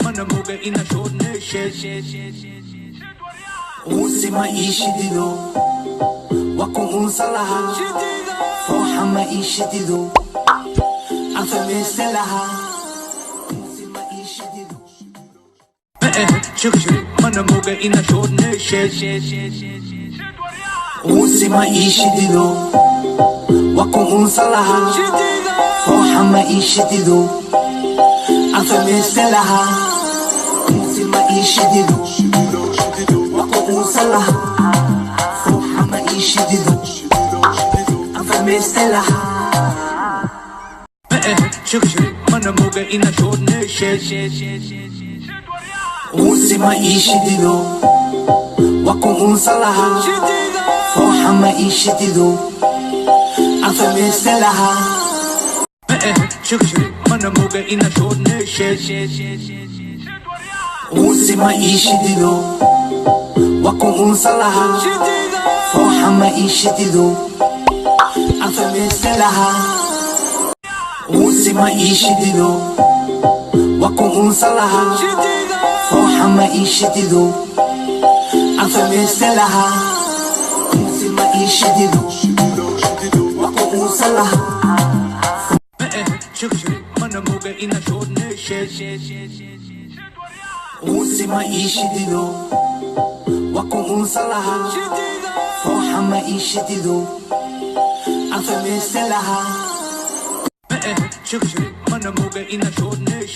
Manamuga inashone Usi maisha dido Wako unsalaha Foha maisha dido Afame selaha Usi maisha dido Manamuga inashone Usi maisha dido Wako unsalaha Foha maisha dido Afame selaha Usi maisha dido وصلها فوحة ما يشددو أفهم يستلها Manamuga inashone Usi ما يشددو وكو وصلها فوحة ما يشددو أفهم يستلها Manamuga inashone Usi ما يشددو Wako unsalaha Foha maisha dido Afame selaha Usi maisha dido Wako unsalaha Foha maisha dido Afame selaha Usi maisha dido Wako unsalaha Manamuga inashone Usi maisha dido Wako unsalaha Foha maisha dido Afame selaha Manamuga inashone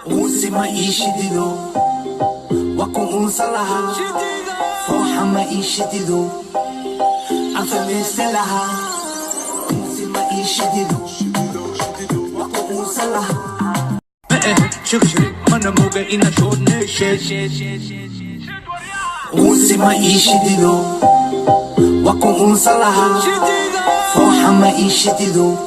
Usi maisha dido Wako unsalaha Foha maisha dido Afame selaha Usi maisha dido Wako unsalaha Manamuga inashone Usi maisha dido Wako unsalaha Foha maisha dido